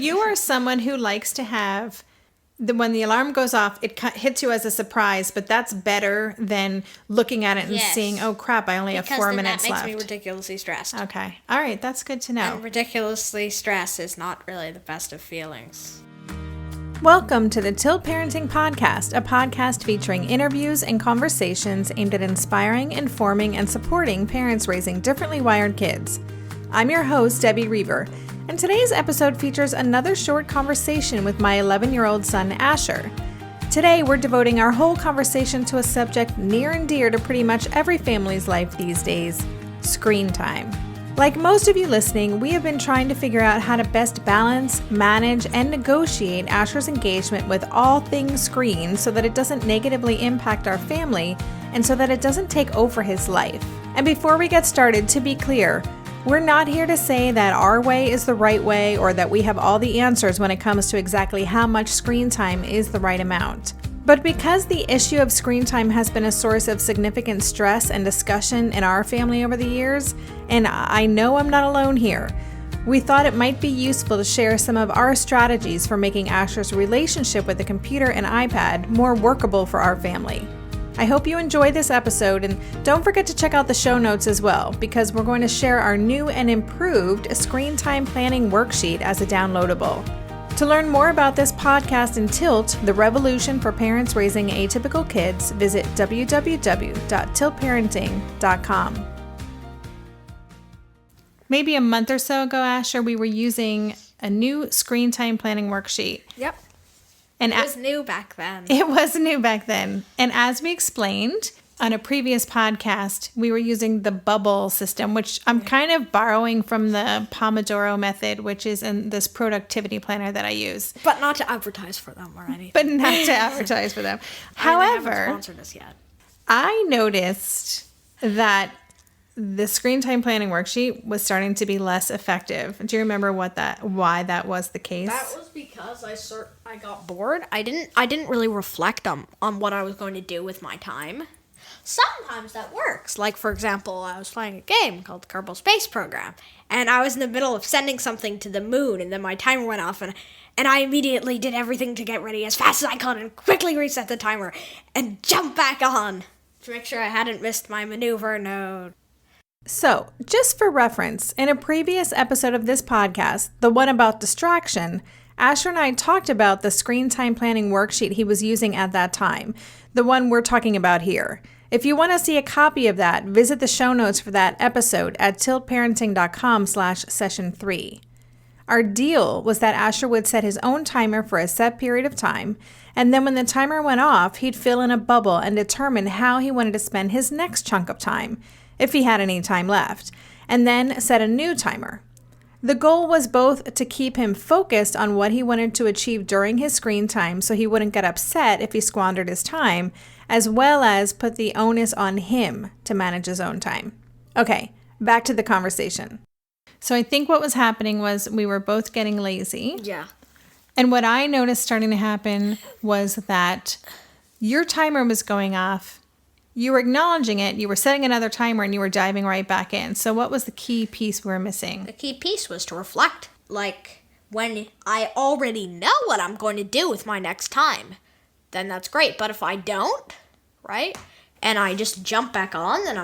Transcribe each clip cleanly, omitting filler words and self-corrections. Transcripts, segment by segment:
you are someone who likes to have when the alarm goes off, it hits you as a surprise, but that's better than looking at it and seeing, oh crap, I only have 4 minutes left. Because that makes me ridiculously stressed. Okay. All right. That's good to know. And ridiculously stressed is not really the best of feelings. Welcome to the Tilt Parenting Podcast, a podcast featuring interviews and conversations aimed at inspiring, informing, and supporting parents raising differently wired kids. I'm your host, Debbie Reber, and today's episode features another short conversation with my 11-year-old son, Asher. Today, we're devoting our whole conversation to a subject near and dear to pretty much every family's life these days, screen time. Like most of you listening, we have been trying to figure out how to best balance, manage, and negotiate Asher's engagement with all things screen so that it doesn't negatively impact our family and so that it doesn't take over his life. And before we get started, to be clear, we're not here to say that our way is the right way or that we have all the answers when it comes to exactly how much screen time is the right amount. But because the issue of screen time has been a source of significant stress and discussion in our family over the years, and I know I'm not alone here, we thought it might be useful to share some of our strategies for making Asher's relationship with the computer and iPad more workable for our family. I hope you enjoy this episode, and don't forget to check out the show notes as well, because we're going to share our new and improved screen time planning worksheet as a downloadable. To learn more about this podcast and Tilt, the revolution for parents raising atypical kids, visit www.tiltparenting.com. Maybe a month or so ago, Asher, we were using a new screen time planning worksheet. Yep. And it was new back then. It was new back then. And as we explained on a previous podcast, we were using the bubble system, which I'm kind of borrowing from the Pomodoro method, which is in this productivity planner that I use. But not to advertise for them or anything. But not to advertise for them. However, they haven't sponsored us yet. I noticed that the screen time planning worksheet was starting to be less effective. Do you remember why that was the case? That was because I got bored. I didn't really reflect on what I was going to do with my time. Sometimes that works. Like, for example, I was playing a game called the Kerbal Space Program, and I was in the middle of sending something to the moon, and then my timer went off, and I immediately did everything to get ready as fast as I could and quickly reset the timer and jump back on to make sure I hadn't missed my maneuver node. So, just for reference, in a previous episode of this podcast, the one about distraction, Asher and I talked about the screen time planning worksheet he was using at that time, the one we're talking about here. If you want to see a copy of that, visit the show notes for that episode at tiltparenting.com/session3. Our deal was that Asher would set his own timer for a set period of time, and then when the timer went off, he'd fill in a bubble and determine how he wanted to spend his next chunk of time, if he had any time left, and then set a new timer. The goal was both to keep him focused on what he wanted to achieve during his screen time so he wouldn't get upset if he squandered his time, as well as put the onus on him to manage his own time. Okay, back to the conversation. So I think what was happening was we were both getting lazy. Yeah. And what I noticed starting to happen was that your timer was going off. You were acknowledging it, you were setting another timer, and you were diving right back in. So what was the key piece we were missing? The key piece was to reflect. Like, when I already know what I'm going to do with my next time, then that's great. But if I don't, right, and I just jump back on, then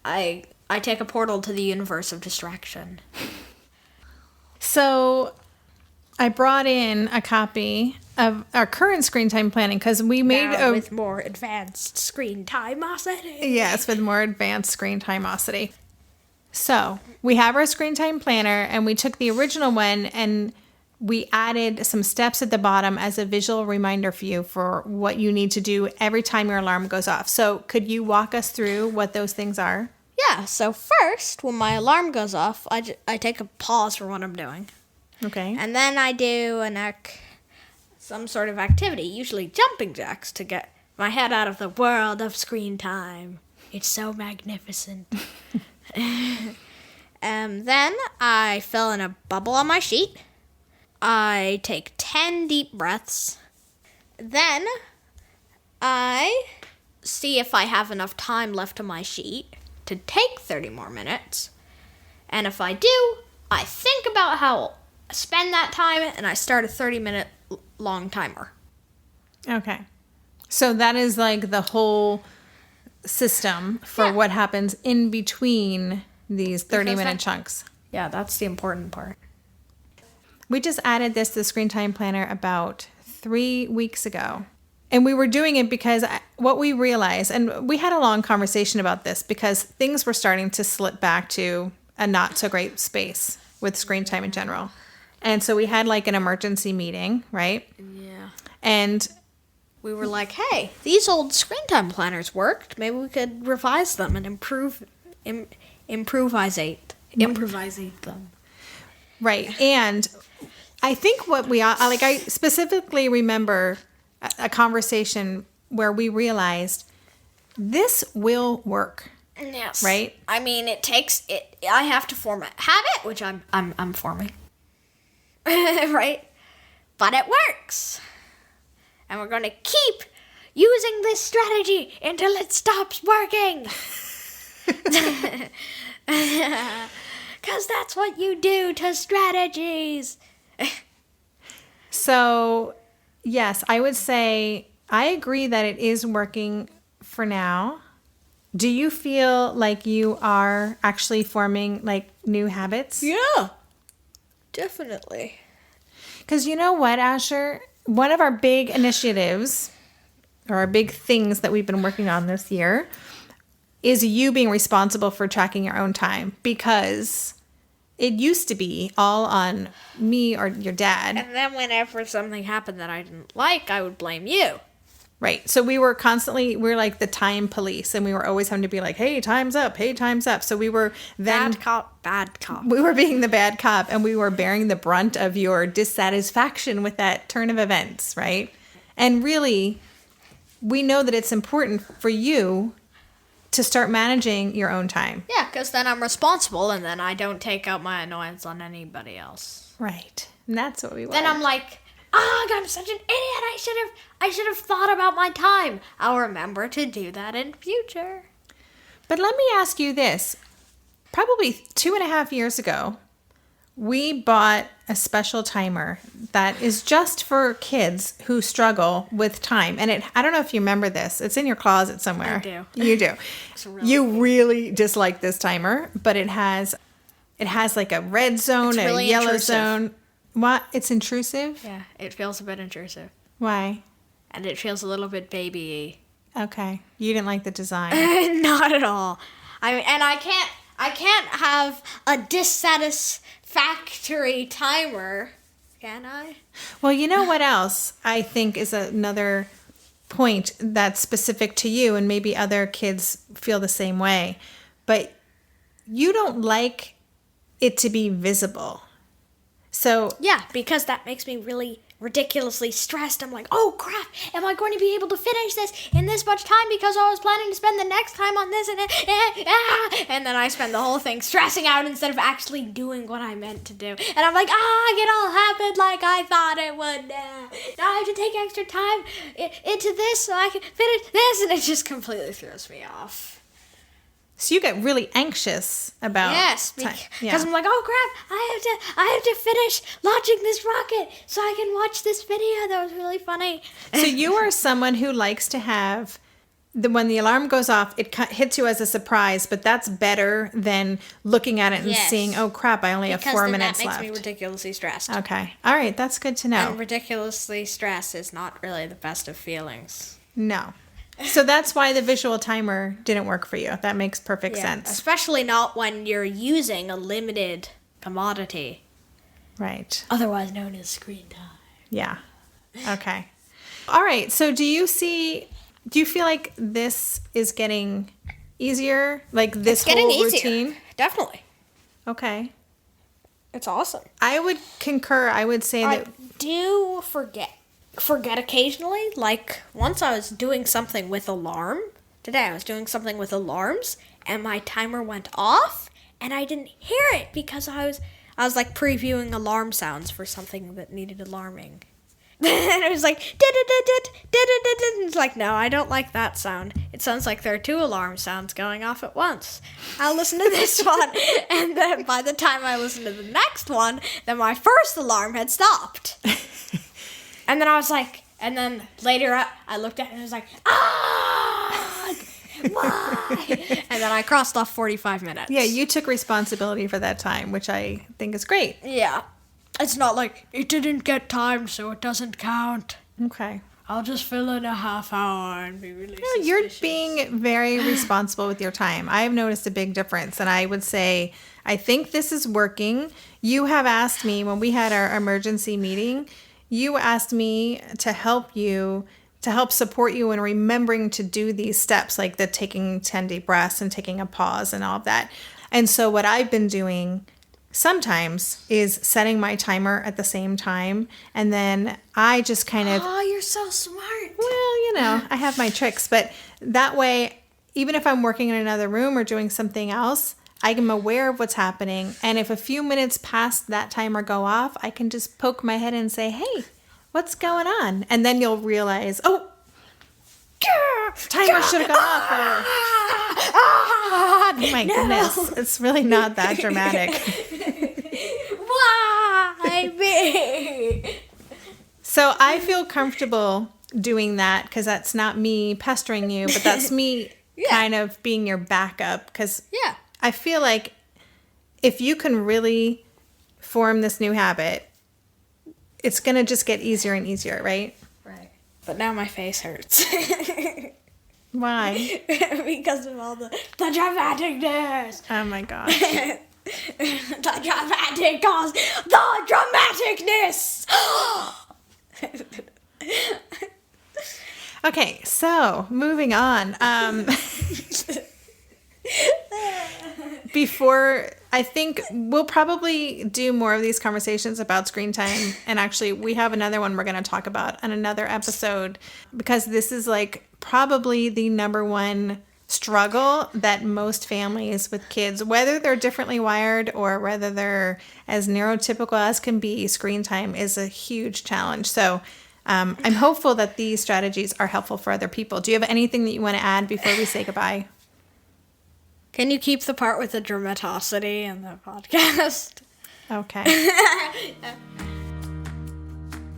I take a portal to the universe of distraction. So I brought in a copy of our current screen time planning because we made with more advanced screen timeosity. Yes, with more advanced screen timeosity. So we have our screen time planner, and we took the original one and we added some steps at the bottom as a visual reminder for you for what you need to do every time your alarm goes off. So could you walk us through what those things are? Yeah, so first, when my alarm goes off, I take a pause for what I'm doing. Okay. And then I do some sort of activity, usually jumping jacks, to get my head out of the world of screen time. It's so magnificent. Then I fill in a bubble on my sheet. I take 10 deep breaths. Then I see if I have enough time left on my sheet to take 30 more minutes. And if I do, I think about how spend that time and I start a 30-minute long timer. Okay. So that is like the whole system for what happens in between these 30-minute chunks. Yeah, that's the important part. We just added this to the screen time planner about 3 weeks ago. And we were doing it because what we realized, and we had a long conversation about this because things were starting to slip back to a not so great space with screen time in general. And so we had like an emergency meeting, right? Yeah. And we were like, hey, these old screen time planners worked. Maybe we could revise them and improvisate them. Right. And I think what I specifically remember a conversation where we realized this will work. Yes. Right? I mean, I have to form a habit, which I'm forming. Right? But it works. And we're going to keep using this strategy until it stops working. Because that's what you do to strategies. So, yes, I would say I agree that it is working for now. Do you feel like you are actually forming like new habits? Yeah, definitely. Because you know what, Asher? One of our big initiatives or our big things that we've been working on this year is you being responsible for tracking your own time, because it used to be all on me or your dad. And then whenever something happened that I didn't like, I would blame you. Right. So we were like the time police, and we were always having to be like, hey, time's up. Hey, time's up. So we were then... Bad cop. We were being the bad cop, and we were bearing the brunt of your dissatisfaction with that turn of events, right? And really, we know that it's important for you to start managing your own time. Yeah, because then I'm responsible, and then I don't take out my annoyance on anybody else. Right. And that's what we want. Then I'm like, I'm such an idiot. I should have thought about my time. I'll remember to do that in future. But let me ask you this. Probably 2.5 years ago, we bought a special timer that is just for kids who struggle with time. And I don't know if you remember this. It's in your closet somewhere. I do. You do. You really dislike this timer, but it has like a red zone, a really yellow intrusive. zone. What? It's intrusive? Yeah, it feels a bit intrusive. Why? And it feels a little bit baby-y. Okay. You didn't like the design. Not at all. I can't have a dissatisfactory timer, can I? Well, you know what else I think is another point that's specific to you, and maybe other kids feel the same way, but you don't like it to be visible. So yeah, because that makes me really ridiculously stressed. I'm like, oh crap, am I going to be able to finish this in this much time, because I was planning to spend the next time on this, and then I spend the whole thing stressing out instead of actually doing what I meant to do. And I'm like, it all happened like I thought it would. Now I have to take extra time into this so I can finish this, and it just completely throws me off. So you get really anxious about time. Because I'm like, oh crap, I have to finish launching this rocket so I can watch this video. That was really funny. So you are someone who likes to have when the alarm goes off, it hits you as a surprise, but that's better than looking at it and seeing, oh crap, I only have 4 minutes left. Because that makes me ridiculously stressed. Okay. All right, that's good to know. And ridiculously stressed is not really the best of feelings. No. So that's why the visual timer didn't work for you. That makes perfect sense. Especially not when you're using a limited commodity. Right. Otherwise known as screen time. Yeah. Okay. All right. So do you feel like this is getting easier? Like this whole routine? Definitely. Okay. It's awesome. I would concur. I would say that I do forget occasionally. Like once I was doing something with alarm. Today I was doing something with alarms and my timer went off and I didn't hear it because I was like previewing alarm sounds for something that needed alarming. And it was like, it's like, no, I don't like that sound. It sounds like there are 2 alarm sounds going off at once. I'll listen to this one. And then by the time I listened to the next one, then my first alarm had stopped. And then I was like, and then later I looked at it and it was like, why? And then I crossed off 45 minutes. Yeah, you took responsibility for that time, which I think is great. Yeah. It's not like, it didn't get timed, so it doesn't count. Okay. I'll just fill in a half hour and be really No, you're being very responsible with your time. I have noticed a big difference, and I would say, I think this is working. You have asked me, when we had our emergency meeting, you asked me to help support you in remembering to do these steps, like the taking 10 deep breaths and taking a pause and all of that. And so what I've been doing sometimes is setting my timer at the same time, and then I just kind of... Oh, you're so smart. Well, I have my tricks, but that way, even if I'm working in another room or doing something else, I am aware of what's happening, and if a few minutes past that timer go off, I can just poke my head and say, hey, what's going on? And then you'll realize, oh, timer should have gone off. Oh my goodness. It's really not that dramatic. Why me? So I feel comfortable doing that because that's not me pestering you, but that's me kind of being your backup, because I feel like if you can really form this new habit, it's going to just get easier and easier, right? Right. But now my face hurts. Why? Because of all the dramaticness. Oh my gosh. The dramaticness. Okay, so moving on. I think we'll probably do more of these conversations about screen time. And actually, we have another one we're going to talk about on another episode, because this is like probably the number one struggle that most families with kids, whether they're differently wired or whether they're as neurotypical as can be, screen time is a huge challenge. So I'm hopeful that these strategies are helpful for other people. Do you have anything that you want to add before we say goodbye? Can you keep the part with the dramatosity in the podcast? Okay.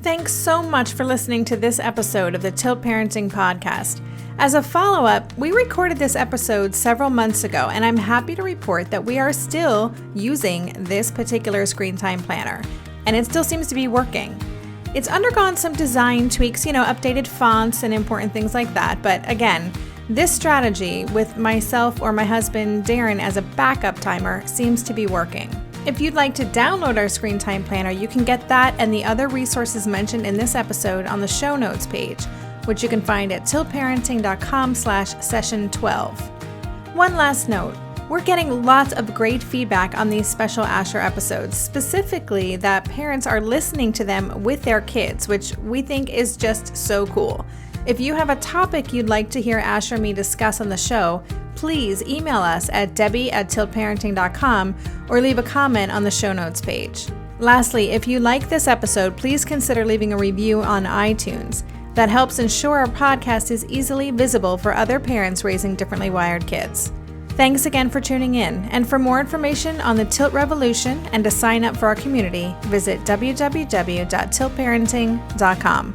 Thanks so much for listening to this episode of the Tilt Parenting Podcast. As a follow-up, we recorded this episode several months ago, and I'm happy to report that we are still using this particular screen time planner, and it still seems to be working. It's undergone some design tweaks, updated fonts and important things like that, but again, this strategy with myself or my husband Darren as a backup timer seems to be working. If you'd like to download our screen time planner, you can get that and the other resources mentioned in this episode on the show notes page, which you can find at tiltparenting.com/session12. One last note, we're getting lots of great feedback on these special Asher episodes, specifically that parents are listening to them with their kids, which we think is just so cool. If you have a topic you'd like to hear Asher and me discuss on the show, please email us at debbie@tiltparenting.com or leave a comment on the show notes page. Lastly, if you like this episode, please consider leaving a review on iTunes. That helps ensure our podcast is easily visible for other parents raising differently wired kids. Thanks again for tuning in, and for more information on the Tilt Revolution and to sign up for our community, visit www.tiltparenting.com.